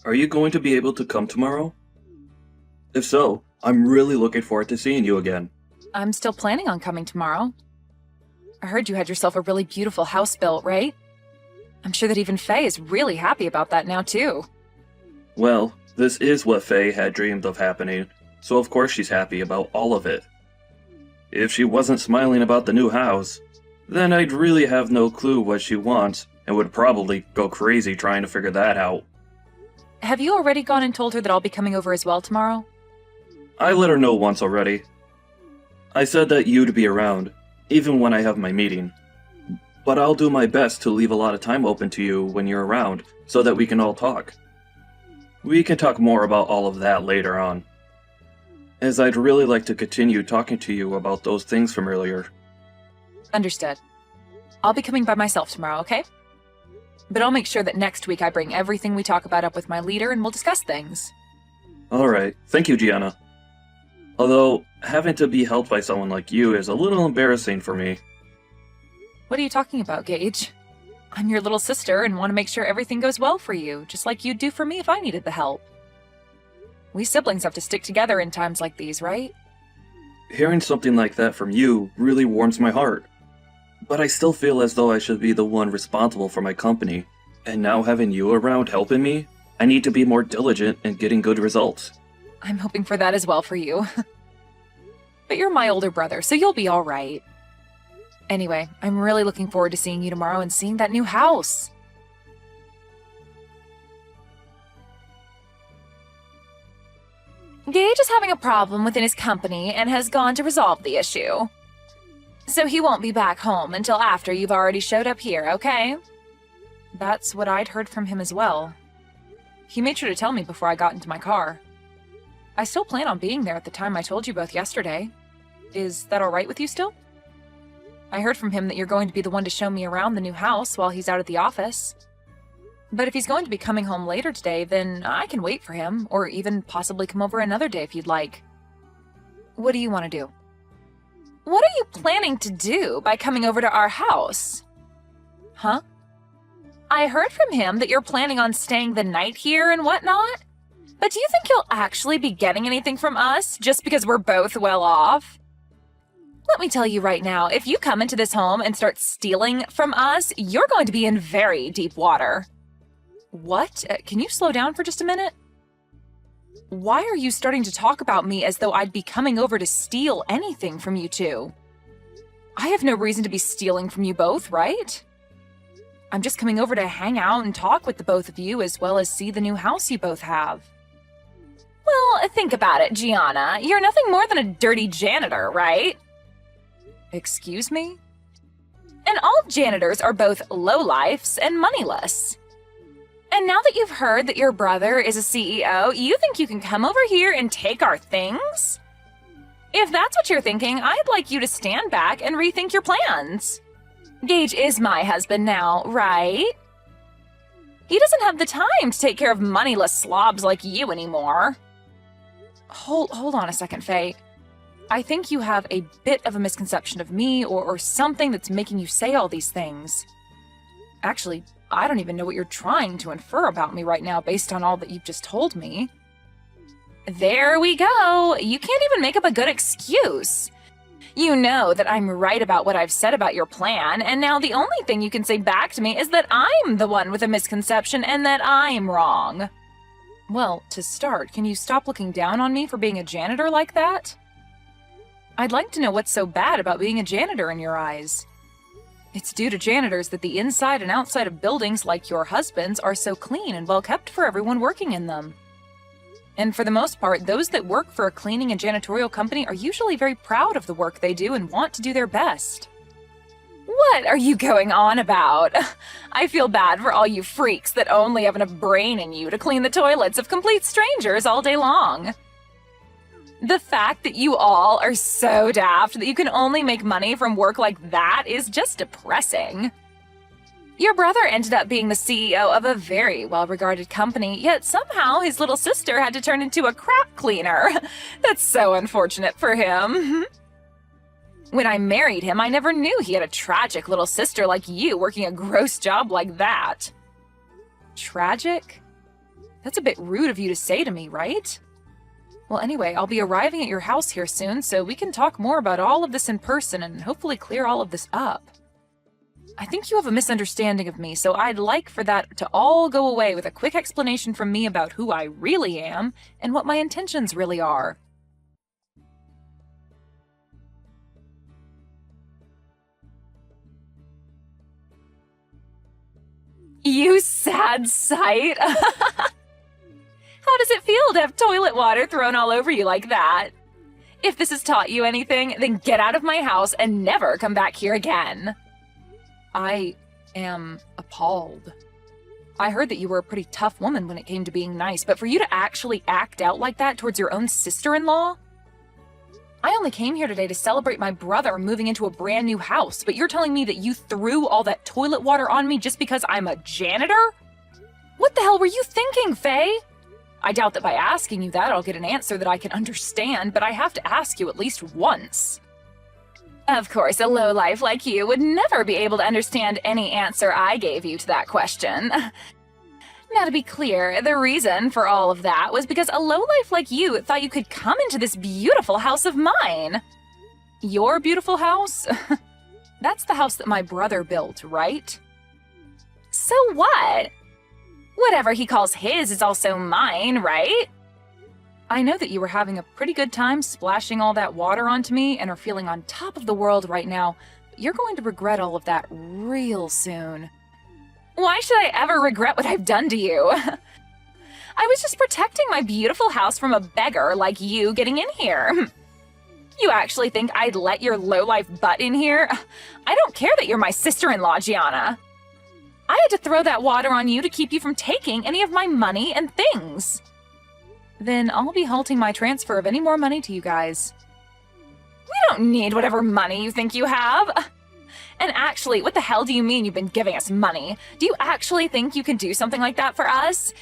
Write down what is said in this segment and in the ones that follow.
Are you going to be able to come tomorrow? If so, I'm really looking forward to seeing you again. I'm still planning on coming tomorrow. I heard you had yourself a really beautiful house built, right? I'm sure that even Faye is really happy about that now, too. Well, this is what Faye had dreamed of happening, so of course she's happy about all of it. If she wasn't smiling about the new house, then I'd really have no clue what she wants and would probably go crazy trying to figure that out. Have you already gone and told her that I'll be coming over as well tomorrow? I let her know once already. I said that you'd be around, even when I have my meeting. But I'll do my best to leave a lot of time open to you when you're around, so that we can all talk. We can talk more about all of that later on, as I'd really like to continue talking to you about those things from earlier. Understood. I'll be coming by myself tomorrow, okay? But I'll make sure that next week I bring everything we talk about up with my leader and we'll discuss things. Alright, thank you, Gianna. Although, having to be helped by someone like you is a little embarrassing for me. What are you talking about, Gage? I'm your little sister and want to make sure everything goes well for you, just like you'd do for me if I needed the help. We siblings have to stick together in times like these, right? Hearing something like that from you really warms my heart. But I still feel as though I should be the one responsible for my company, and now having you around helping me, I need to be more diligent in getting good results. I'm hoping for that as well for you. But you're my older brother, so you'll be alright. Anyway, I'm really looking forward to seeing you tomorrow and seeing that new house. Gage is having a problem within his company and has gone to resolve the issue. So he won't be back home until after you've already showed up here, okay? That's what I'd heard from him as well. He made sure to tell me before I got into my car. I still plan on being there at the time I told you both yesterday. Is that alright with you still? I heard from him that you're going to be the one to show me around the new house while he's out at the office. But if he's going to be coming home later today, then I can wait for him, or even possibly come over another day if you'd like. What do you want to do? What are you planning to do by coming over to our house? Huh? I heard from him that you're planning on staying the night here and whatnot. But do you think you'll actually be getting anything from us just because we're both well off? Let me tell you right now, if you come into this home and start stealing from us, you're going to be in very deep water. What? Can you slow down for just a minute? Why are you starting to talk about me as though I'd be coming over to steal anything from you two? I have no reason to be stealing from you both, right? I'm just coming over to hang out and talk with the both of you as well as see the new house you both have. Well, think about it, Gianna. You're nothing more than a dirty janitor, right? Excuse me? And all janitors are both lowlifes and moneyless. And now that you've heard that your brother is a CEO, you think you can come over here and take our things? If that's what you're thinking, I'd like you to stand back and rethink your plans. Gage is my husband now, right? He doesn't have the time to take care of moneyless slobs like you anymore. Hold on a second, Faye. I think you have a bit of a misconception of me or something that's making you say all these things. Actually, I don't even know what you're trying to infer about me right now based on all that you've just told me. There we go. You can't even make up a good excuse. You know that I'm right about what I've said about your plan, and now the only thing you can say back to me is that I'm the one with a misconception and that I'm wrong. Well, to start, can you stop looking down on me for being a janitor like that? I'd like to know what's so bad about being a janitor in your eyes. It's due to janitors that the inside and outside of buildings like your husband's are so clean and well kept for everyone working in them. And for the most part, those that work for a cleaning and janitorial company are usually very proud of the work they do and want to do their best. What are you going on about? I feel bad for all you freaks that only have enough brain in you to clean the toilets of complete strangers all day long. The fact that you all are so daft that you can only make money from work like that is just depressing. Your brother ended up being the CEO of a very well-regarded company, yet somehow his little sister had to turn into a crap cleaner. That's so unfortunate for him. When I married him, I never knew he had a tragic little sister like you working a gross job like that. Tragic? That's a bit rude of you to say to me, right? Well, anyway, I'll be arriving at your house here soon, so we can talk more about all of this in person and hopefully clear all of this up. I think you have a misunderstanding of me, so I'd like for that to all go away with a quick explanation from me about who I really am and what my intentions really are. You sad sight! How does it feel to have toilet water thrown all over you like that? If this has taught you anything, then get out of my house and never come back here again. I am appalled. I heard that you were a pretty tough woman when it came to being nice, but for you to actually act out like that towards your own sister-in-law? I only came here today to celebrate my brother moving into a brand new house, but you're telling me that you threw all that toilet water on me just because I'm a janitor? What the hell were you thinking, Faye? I doubt that by asking you that I'll get an answer that I can understand, but I have to ask you at least once. Of course, a lowlife like you would never be able to understand any answer I gave you to that question. Now, to be clear, the reason for all of that was because a lowlife like you thought you could come into this beautiful house of mine. Your beautiful house? That's the house that my brother built, right? So what? Whatever he calls his is also mine, right? I know that you were having a pretty good time splashing all that water onto me and are feeling on top of the world right now. You're going to regret all of that real soon. Why should I ever regret what I've done to you? I was just protecting my beautiful house from a beggar like you getting in here. You actually think I'd let your lowlife butt in here? I don't care that you're my sister-in-law, Gianna. I had to throw that water on you to keep you from taking any of my money and things. Then I'll be halting my transfer of any more money to you guys. We don't need whatever money you think you have. And actually, what the hell do you mean you've been giving us money? Do you actually think you can do something like that for us?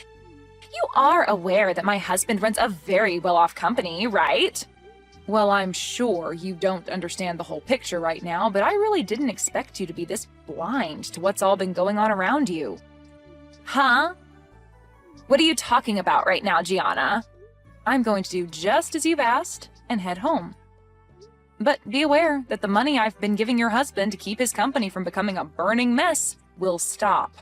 You are aware that my husband runs a very well-off company, right? Well, I'm sure you don't understand the whole picture right now, but I really didn't expect you to be this blind to what's all been going on around you. Huh? What are you talking about right now, Gianna? I'm going to do just as you've asked and head home. But be aware that the money I've been giving your husband to keep his company from becoming a burning mess will stop.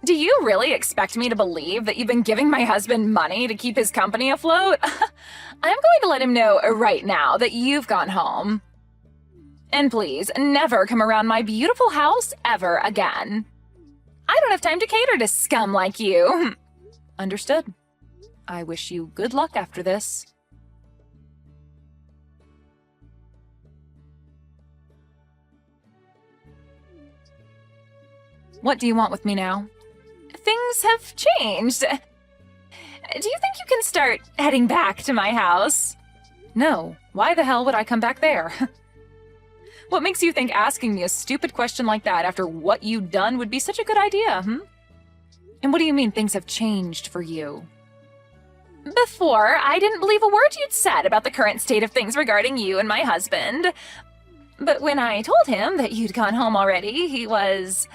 Do you really expect me to believe that you've been giving my husband money to keep his company afloat? I'm going to let him know right now that you've gone home. And please, never come around my beautiful house ever again. I don't have time to cater to scum like you. Understood. I wish you good luck after this. What do you want with me now? Things have changed. Do you think you can start heading back to my house? No. Why the hell would I come back there? What makes you think asking me a stupid question like that after what you've done would be such a good idea, And what do you mean things have changed for you? Before, I didn't believe a word you'd said about the current state of things regarding you and my husband. But when I told him that you'd gone home already, he was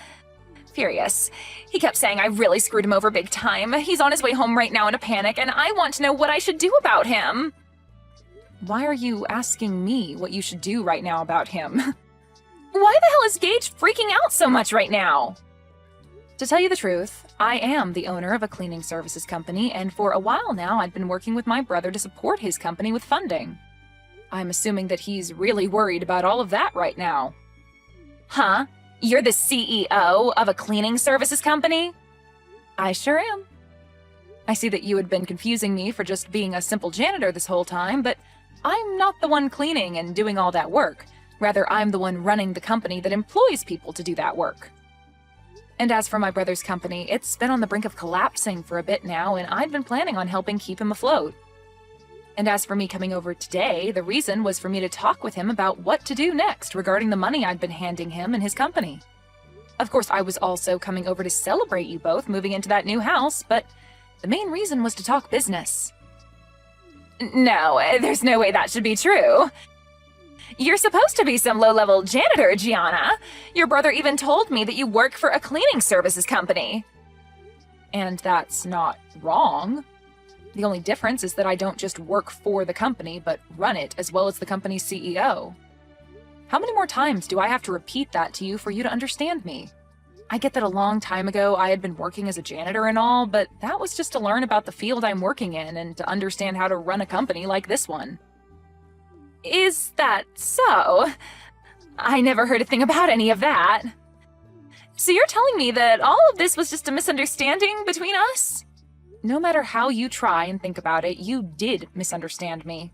furious. He kept saying I really screwed him over big time. He's on his way home right now in a panic, and I want to know what I should do about him. Why are you asking me what you should do right now about him? Why the hell is Gage freaking out so much right now? To tell you the truth, I am the owner of a cleaning services company, and for a while now I've been working with my brother to support his company with funding. I'm assuming that he's really worried about all of that right now. Huh? You're the CEO of a cleaning services company? I sure am. I see that you had been confusing me for just being a simple janitor this whole time, but I'm not the one cleaning and doing all that work. Rather, I'm the one running the company that employs people to do that work. And as for my brother's company, it's been on the brink of collapsing for a bit now, and I've been planning on helping keep him afloat. And as for me coming over today, the reason was for me to talk with him about what to do next regarding the money I'd been handing him and his company. Of course, I was also coming over to celebrate you both moving into that new house, but the main reason was to talk business. No, there's no way that should be true. You're supposed to be some low-level janitor, Gianna. Your brother even told me that you work for a cleaning services company. And that's not wrong. The only difference is that I don't just work for the company, but run it as well as the company's CEO. How many more times do I have to repeat that to you for you to understand me? I get that a long time ago I had been working as a janitor and all, but that was just to learn about the field I'm working in and to understand how to run a company like this one. Is that so? I never heard a thing about any of that. So you're telling me that all of this was just a misunderstanding between us? No matter how you try and think about it, you did misunderstand me.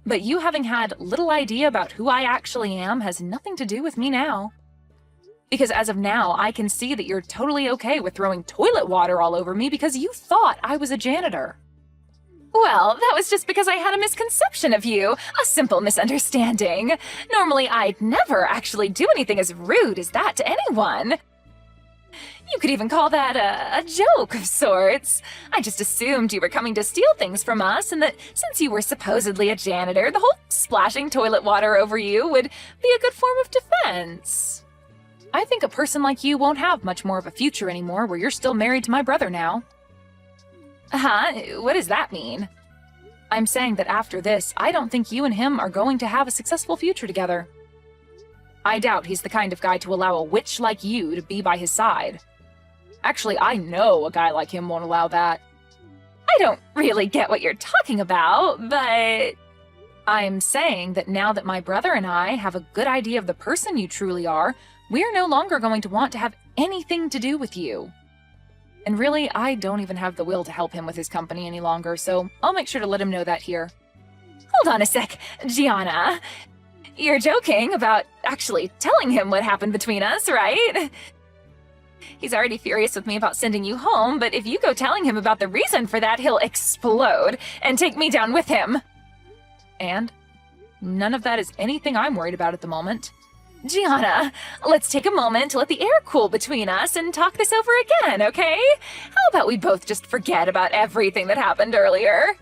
But you having had little idea about who I actually am has nothing to do with me now. Because as of now, I can see that you're totally okay with throwing toilet water all over me because you thought I was a janitor. Well, that was just because I had a misconception of you. A simple misunderstanding. Normally, I'd never actually do anything as rude as that to anyone. You could even call that a joke of sorts. I just assumed you were coming to steal things from us and that since you were supposedly a janitor, the whole splashing toilet water over you would be a good form of defense. I think a person like you won't have much more of a future anymore where you're still married to my brother now. Huh? What does that mean? I'm saying that after this, I don't think you and him are going to have a successful future together. I doubt he's the kind of guy to allow a witch like you to be by his side. Actually, I know a guy like him won't allow that. I don't really get what you're talking about, but... I'm saying that now that my brother and I have a good idea of the person you truly are, we're no longer going to want to have anything to do with you. And really, I don't even have the will to help him with his company any longer, so I'll make sure to let him know that here. Hold on a sec, Gianna. You're joking about actually telling him what happened between us, right? He's already furious with me about sending you home, but if you go telling him about the reason for that, he'll explode and take me down with him. And none of that is anything I'm worried about at the moment. Gianna, let's take a moment to let the air cool between us and talk this over again, okay? How about we both just forget about everything that happened earlier?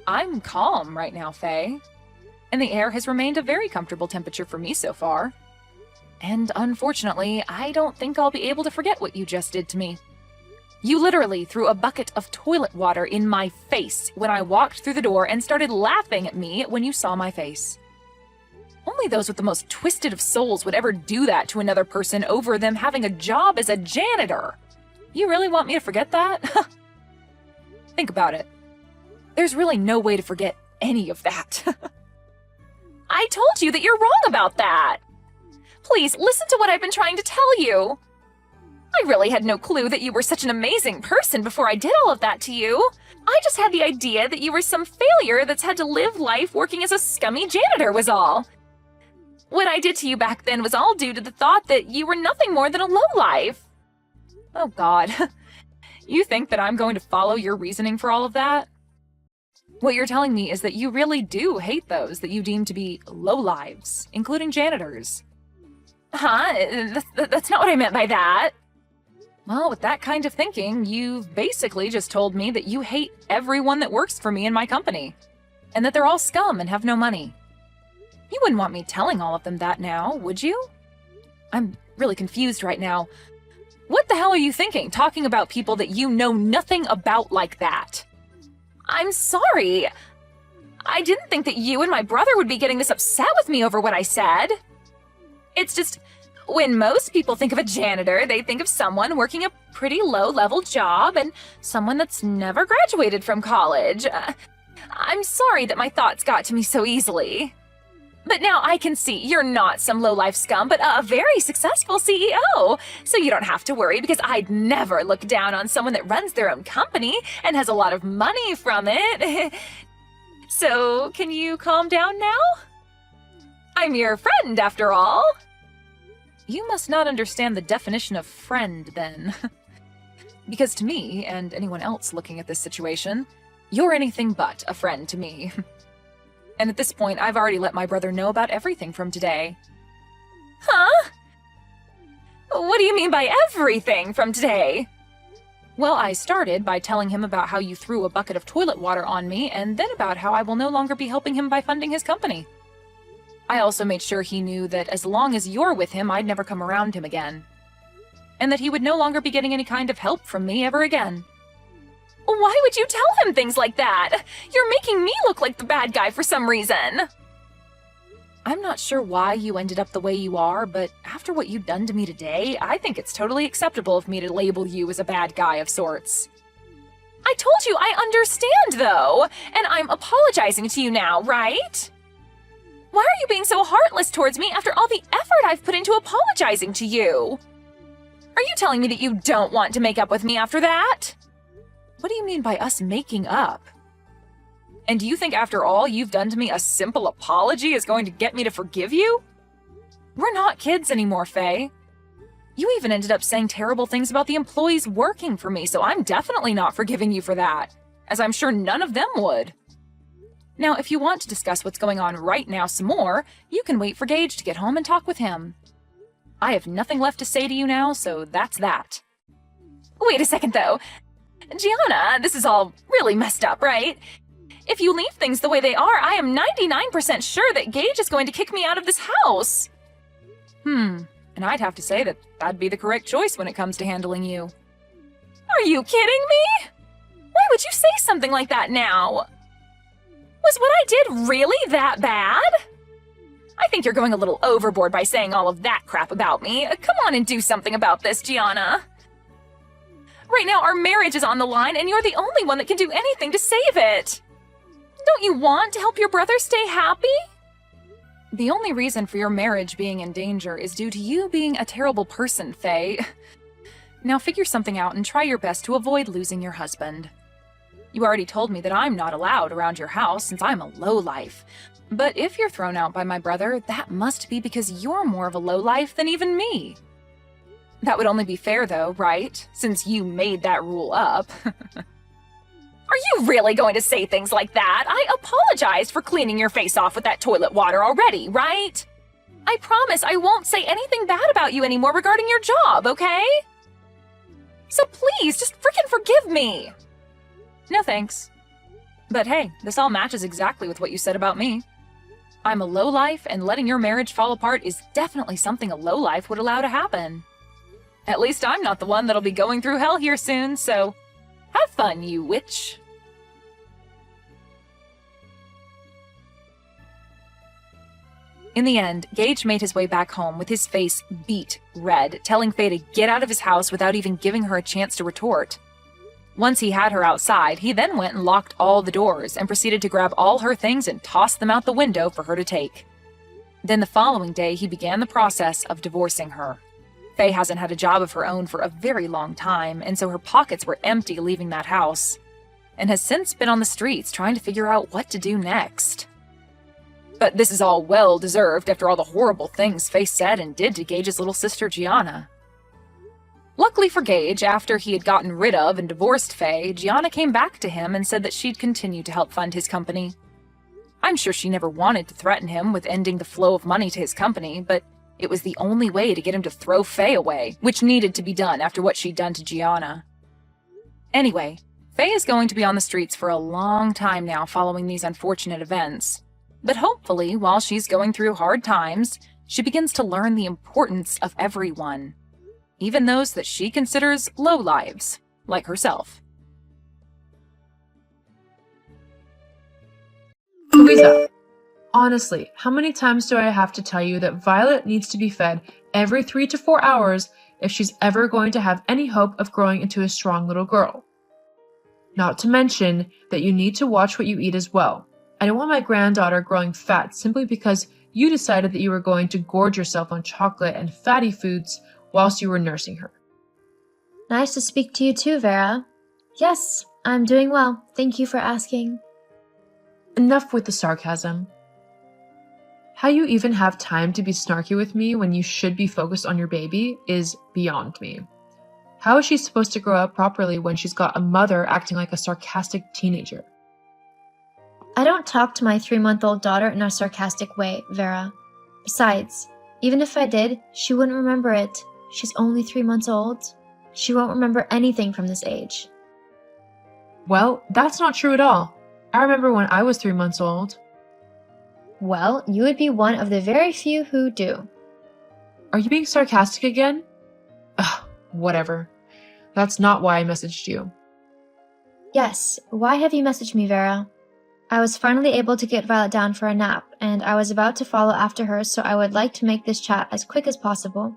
I'm calm right now, Faye. And the air has remained a very comfortable temperature for me so far. And unfortunately, I don't think I'll be able to forget what you just did to me. You literally threw a bucket of toilet water in my face when I walked through the door and started laughing at me when you saw my face. Only those with the most twisted of souls would ever do that to another person over them having a job as a janitor. You really want me to forget that? Think about it. There's really no way to forget any of that. I told you that you're wrong about that. Please, listen to what I've been trying to tell you. I really had no clue that you were such an amazing person before I did all of that to you. I just had the idea that you were some failure that's had to live life working as a scummy janitor was all. What I did to you back then was all due to the thought that you were nothing more than a lowlife. Oh God. You think that I'm going to follow your reasoning for all of that? What you're telling me is that you really do hate those that you deem to be lowlives, including janitors. Huh? That's not what I meant by that. Well, with that kind of thinking, you've basically just told me that you hate everyone that works for me in my company, and that they're all scum and have no money. You wouldn't want me telling all of them that now, would you? I'm really confused right now. What the hell are you thinking, talking about people that you know nothing about like that? I'm sorry. I didn't think that you and my brother would be getting this upset with me over what I said. It's just, when most people think of a janitor, they think of someone working a pretty low-level job and someone that's never graduated from college. I'm sorry that my thoughts got to me so easily. But now I can see you're not some low-life scum, but a very successful CEO. So you don't have to worry because I'd never look down on someone that runs their own company and has a lot of money from it. So can you calm down now? I'm your friend, after all. You must not understand the definition of friend, then. Because to me, and anyone else looking at this situation, you're anything but a friend to me. And at this point, I've already let my brother know about everything from today. Huh? What do you mean by everything from today? Well, I started by telling him about how you threw a bucket of toilet water on me, and then about how I will no longer be helping him by funding his company. I also made sure he knew that as long as you're with him, I'd never come around him again. and that he would no longer be getting any kind of help from me ever again. Why would you tell him things like that? You're making me look like the bad guy for some reason. I'm not sure why you ended up the way you are, but after what you've done to me today, I think it's totally acceptable of me to label you as a bad guy of sorts. I told you I understand, though, and I'm apologizing to you now, right? Why are you being so heartless towards me after all the effort I've put into apologizing to you? Are you telling me that you don't want to make up with me after that? What do you mean by us making up? And do you think after all you've done to me, a simple apology is going to get me to forgive you? We're not kids anymore, Faye. You even ended up saying terrible things about the employees working for me, so I'm definitely not forgiving you for that, as I'm sure none of them would. Now, if you want to discuss what's going on right now some more, you can wait for Gage to get home and talk with him. I have nothing left to say to you now, so that's that. Wait a second, though. Gianna, this is all really messed up, right? If you leave things the way they are, I am 99% sure that Gage is going to kick me out of this house. And I'd have to say that that'd be the correct choice when it comes to handling you. Are you kidding me? Why would you say something like that now? Was what I did really that bad? I think you're going a little overboard by saying all of that crap about me. Come on and do something about this, Gianna. Right now, our marriage is on the line, and you're the only one that can do anything to save it. Don't you want to help your brother stay happy? The only reason for your marriage being in danger is due to you being a terrible person, Faye. Now figure something out and try your best to avoid losing your husband. You already told me that I'm not allowed around your house since I'm a lowlife. But if you're thrown out by my brother, that must be because you're more of a lowlife than even me. That would only be fair, though, right? Since you made that rule up. Are you really going to say things like that? I apologized for cleaning your face off with that toilet water already, right? I promise I won't say anything bad about you anymore regarding your job, okay? So please, just freaking forgive me! No thanks. But hey, this all matches exactly with what you said about me. I'm a lowlife, and letting your marriage fall apart is definitely something a lowlife would allow to happen. At least I'm not the one that'll be going through hell here soon, so have fun, you witch. In the end, Gage made his way back home with his face beet red, telling Faye to get out of his house without even giving her a chance to retort. Once he had her outside, he then went and locked all the doors and proceeded to grab all her things and toss them out the window for her to take. Then the following day, he began the process of divorcing her. Faye hasn't had a job of her own for a very long time, and so her pockets were empty leaving that house, and has since been on the streets trying to figure out what to do next. But this is all well-deserved after all the horrible things Faye said and did to Gage's little sister Gianna. Luckily for Gage, after he had gotten rid of and divorced Faye, Gianna came back to him and said that she'd continue to help fund his company. I'm sure she never wanted to threaten him with ending the flow of money to his company, but it was the only way to get him to throw Faye away, which needed to be done after what she'd done to Gianna. Anyway, Faye is going to be on the streets for a long time now following these unfortunate events. But hopefully, while she's going through hard times, she begins to learn the importance of everyone, even those that she considers low lives, like herself. Louisa, honestly, how many times do I have to tell you that Violet needs to be fed every 3 to 4 hours if she's ever going to have any hope of growing into a strong little girl? Not to mention that you need to watch what you eat as well. I don't want my granddaughter growing fat simply because you decided that you were going to gorge yourself on chocolate and fatty foods whilst you were nursing her. Nice to speak to you too, Vera. Yes, I'm doing well. Thank you for asking. Enough with the sarcasm. How you even have time to be snarky with me when you should be focused on your baby is beyond me. How is she supposed to grow up properly when she's got a mother acting like a sarcastic teenager? I don't talk to my 3-month-old daughter in a sarcastic way, Vera. Besides, even if I did, she wouldn't remember it. She's only 3 months old. She won't remember anything from this age. Well, that's not true at all. I remember when I was 3 months old. Well, you would be one of the very few who do. Are you being sarcastic again? Ugh, Whatever. That's not why I messaged you. Yes, why have you messaged me, Vera? I was finally able to get Violet down for a nap, and I was about to follow after her, so I would like to make this chat as quick as possible.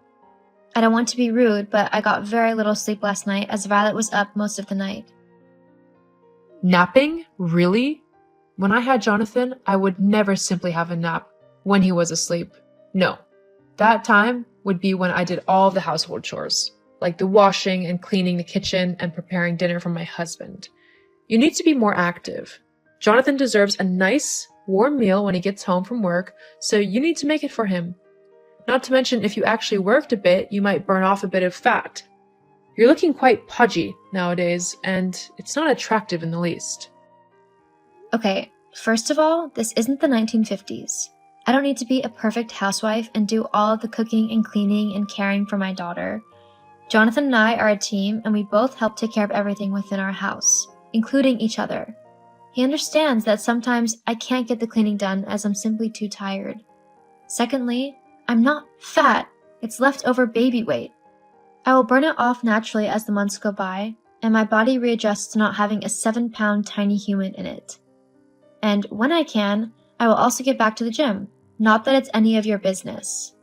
I don't want to be rude, but I got very little sleep last night as Violet was up most of the night. Napping? Really? When I had Jonathan, I would never simply have a nap when he was asleep. No. That time would be when I did all of the household chores, like the washing and cleaning the kitchen and preparing dinner for my husband. You need to be more active. Jonathan deserves a nice, warm meal when he gets home from work, so you need to make it for him. Not to mention, if you actually worked a bit, you might burn off a bit of fat. You're looking quite pudgy nowadays, and it's not attractive in the least. Okay, first of all, this isn't the 1950s. I don't need to be a perfect housewife and do all of the cooking and cleaning and caring for my daughter. Jonathan and I are a team, and we both help take care of everything within our house, including each other. He understands that sometimes I can't get the cleaning done as I'm simply too tired. Secondly, I'm not fat. It's leftover baby weight. I will burn it off naturally as the months go by, and my body readjusts to not having a 7-pound tiny human in it. And when I can, I will also get back to the gym. Not that it's any of your business.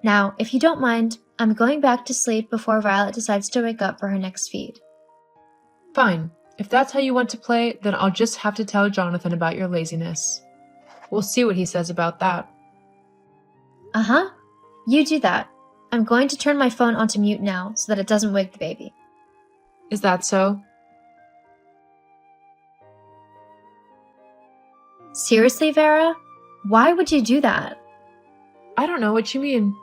Now, if you don't mind, I'm going back to sleep before Violet decides to wake up for her next feed. Fine. If that's how you want to play, then I'll just have to tell Jonathan about your laziness. We'll see what he says about that. Uh-huh. You do that. I'm going to turn my phone onto mute now so that it doesn't wake the baby. Is that so? Seriously, Vera? Why would you do that? I don't know what you mean.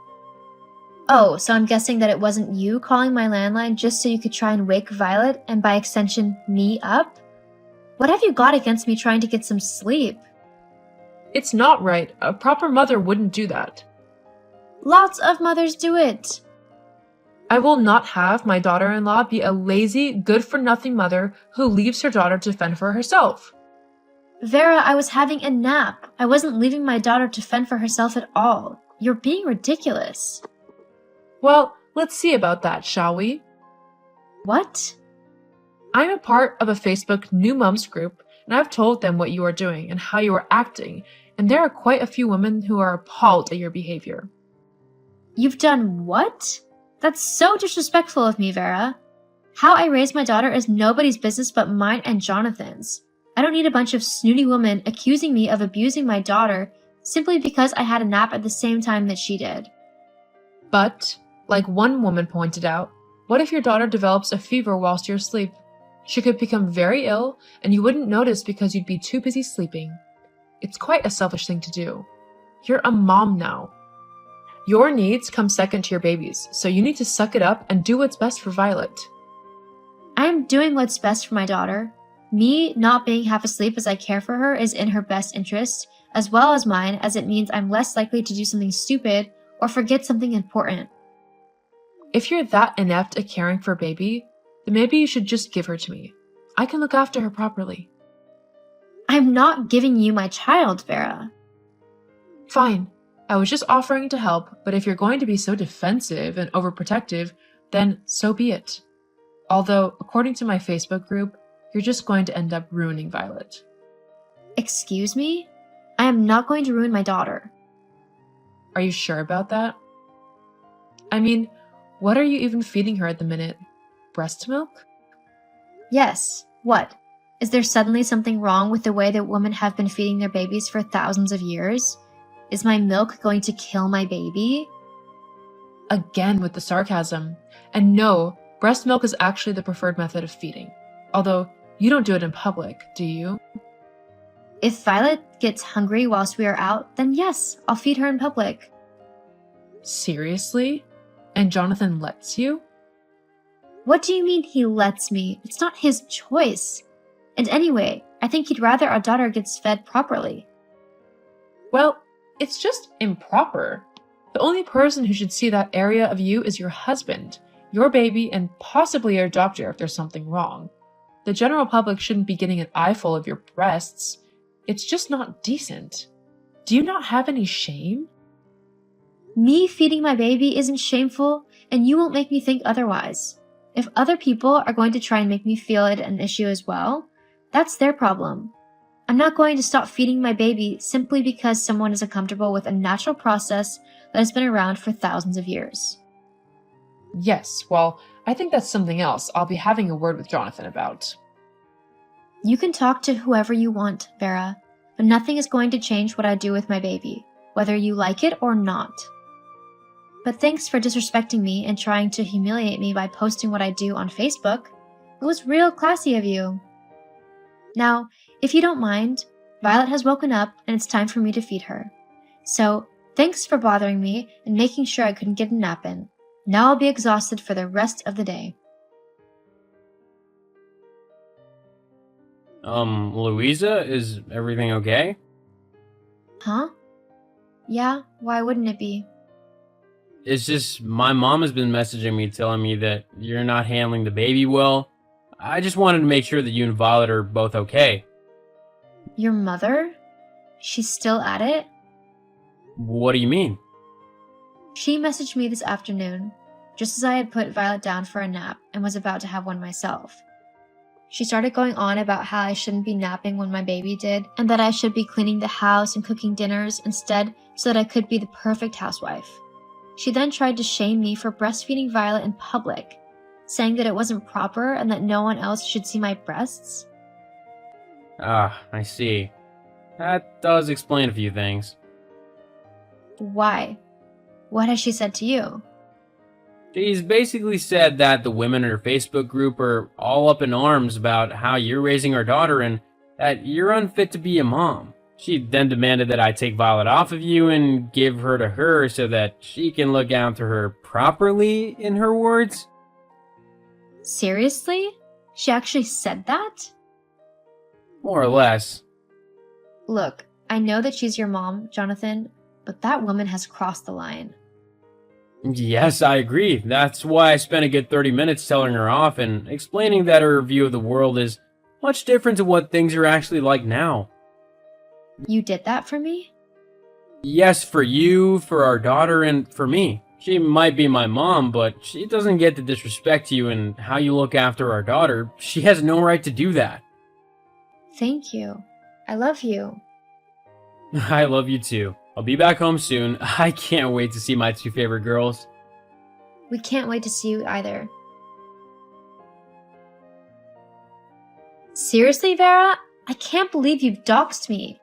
Oh, so I'm guessing that it wasn't you calling my landline just so you could try and wake Violet and by extension me up? What have you got against me trying to get some sleep? It's not right. A proper mother wouldn't do that. Lots of mothers do it. I will not have my daughter-in-law be a lazy, good-for-nothing mother who leaves her daughter to fend for herself. Vera, I was having a nap. I wasn't leaving my daughter to fend for herself at all. You're being ridiculous. Well, let's see about that, shall we? What? I'm a part of a Facebook New Mums group, and I've told them what you are doing and how you are acting, and there are quite a few women who are appalled at your behavior. You've done what? That's so disrespectful of me, Vera. How I raise my daughter is nobody's business but mine and Jonathan's. I don't need a bunch of snooty women accusing me of abusing my daughter simply because I had a nap at the same time that she did. But, like one woman pointed out, what if your daughter develops a fever whilst you're asleep? She could become very ill, and you wouldn't notice because you'd be too busy sleeping. It's quite a selfish thing to do. You're a mom now. Your needs come second to your baby's, so you need to suck it up and do what's best for Violet. I'm doing what's best for my daughter. Me not being half asleep as I care for her is in her best interest, as well as mine, as it means I'm less likely to do something stupid or forget something important. If you're that inept at caring for a baby, then maybe you should just give her to me. I can look after her properly. I'm not giving you my child, Vera. Fine. I was just offering to help, but if you're going to be so defensive and overprotective, then so be it. Although, according to my Facebook group, you're just going to end up ruining Violet. Excuse me? I am not going to ruin my daughter. Are you sure about that? I mean, what are you even feeding her at the minute? Breast milk? Yes. What? Is there suddenly something wrong with the way that women have been feeding their babies for thousands of years? Is my milk going to kill my baby? Again with the sarcasm. And no, breast milk is actually the preferred method of feeding. Although, you don't do it in public, do you? If Violet gets hungry whilst we are out, then yes, I'll feed her in public. Seriously? And Jonathan lets you? What do you mean he lets me? It's not his choice. And anyway, I think he'd rather our daughter gets fed properly. Well, it's just improper. The only person who should see that area of you is your husband, your baby, and possibly your doctor if there's something wrong. The general public shouldn't be getting an eyeful of your breasts. It's just not decent. Do you not have any shame? Me feeding my baby isn't shameful. and you won't make me think otherwise. If other people are going to try and make me feel it an issue as well, that's their problem. I'm not going to stop feeding my baby simply because someone is uncomfortable with a natural process that has been around for thousands of years. Yes, well, I think that's something else I'll be having a word with Jonathan about. You can talk to whoever you want, Vera, but nothing is going to change what I do with my baby, whether you like it or not. But thanks for disrespecting me and trying to humiliate me by posting what I do on Facebook. It was real classy of you. Now, if you don't mind, Violet has woken up and it's time for me to feed her. So, thanks for bothering me and making sure I couldn't get a nap in. Now I'll be exhausted for the rest of the day. Louisa, is everything okay? Huh? Yeah, why wouldn't it be? It's just my mom has been messaging me telling me that you're not handling the baby well. I just wanted to make sure that you and Violet are both okay. Your mother? She's still at it? What do you mean? She messaged me this afternoon, just as I had put Violet down for a nap and was about to have one myself. She started going on about how I shouldn't be napping when my baby did, and that I should be cleaning the house and cooking dinners instead so that I could be the perfect housewife. She then tried to shame me for breastfeeding Violet in public, saying that it wasn't proper and that no one else should see my breasts. Ah, I see. That does explain a few things. Why? What has she said to you? She's basically said that the women in her Facebook group are all up in arms about how you're raising our daughter and that you're unfit to be a mom. She then demanded that I take Violet off of you and give her to her so that she can look after her properly, in her words. Seriously? She actually said that? More or less. Look, I know that she's your mom, Jonathan, but that woman has crossed the line. Yes, I agree. That's why I spent a good 30 minutes telling her off and explaining that her view of the world is much different to what things are actually like now. You did that for me? Yes, for you, for our daughter, and for me. She might be my mom, but she doesn't get to disrespect you and how you look after our daughter. She has no right to do that. Thank you. I love you. I love you too. I'll be back home soon. I can't wait to see my two favorite girls. We can't wait to see you either. Seriously, Vera? I can't believe you've doxed me.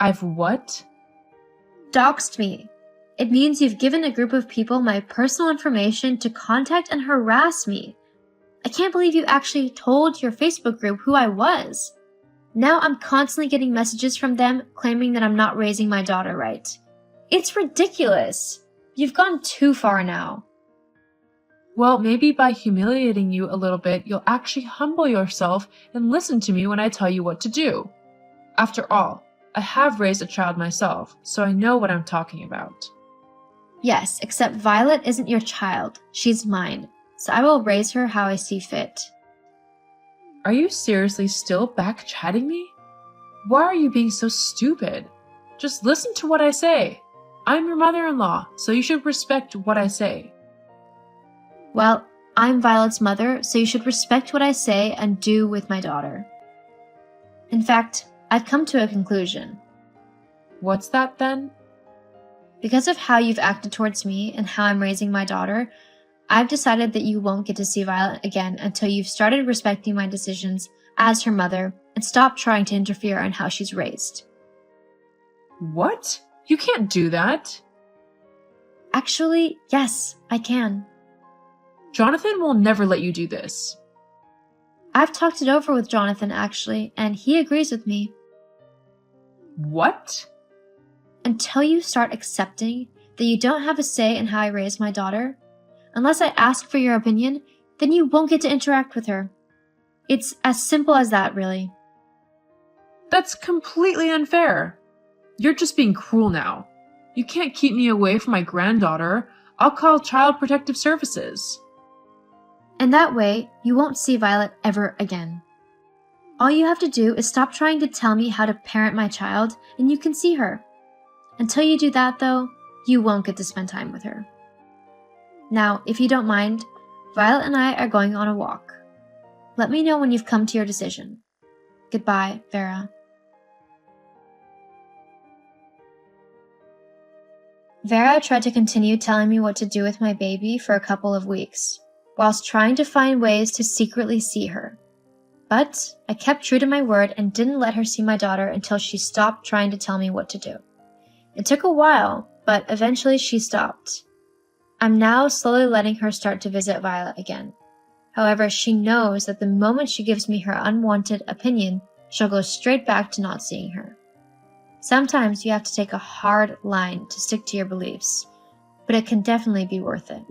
I've what? Doxed me. It means you've given a group of people my personal information to contact and harass me. I can't believe you actually told your Facebook group who I was. Now I'm constantly getting messages from them claiming that I'm not raising my daughter right. It's ridiculous. You've gone too far now. Well, maybe by humiliating you a little bit, you'll actually humble yourself and listen to me when I tell you what to do. After all, I have raised a child myself, so I know what I'm talking about. Yes, except Violet isn't your child. She's mine. So I will raise her how I see fit. Are you seriously still back-chatting me? Why are you being so stupid? Just listen to what I say. I'm your mother-in-law, so you should respect what I say. Well, I'm Violet's mother, so you should respect what I say and do with my daughter. In fact, I've come to a conclusion. What's that then? Because of how you've acted towards me and how I'm raising my daughter, I've decided that you won't get to see Violet again until you've started respecting my decisions as her mother and stopped trying to interfere on how she's raised. What? You can't do that. Actually, yes, I can. Jonathan will never let you do this. I've talked it over with Jonathan, actually, and he agrees with me. What? Until you start accepting that you don't have a say in how I raise my daughter, unless I ask for your opinion, then you won't get to interact with her. It's as simple as that, really. That's completely unfair. You're just being cruel now. You can't keep me away from my granddaughter. I'll call Child Protective Services. And that way, you won't see Violet ever again. All you have to do is stop trying to tell me how to parent my child, and you can see her. Until you do that, though, you won't get to spend time with her. Now, if you don't mind, Violet and I are going on a walk. Let me know when you've come to your decision. Goodbye, Vera. Vera tried to continue telling me what to do with my baby for a couple of weeks, whilst trying to find ways to secretly see her. But I kept true to my word and didn't let her see my daughter until she stopped trying to tell me what to do. It took a while, but eventually she stopped. I'm now slowly letting her start to visit Violet again. However, she knows that the moment she gives me her unwanted opinion, she'll go straight back to not seeing her. Sometimes you have to take a hard line to stick to your beliefs, but it can definitely be worth it.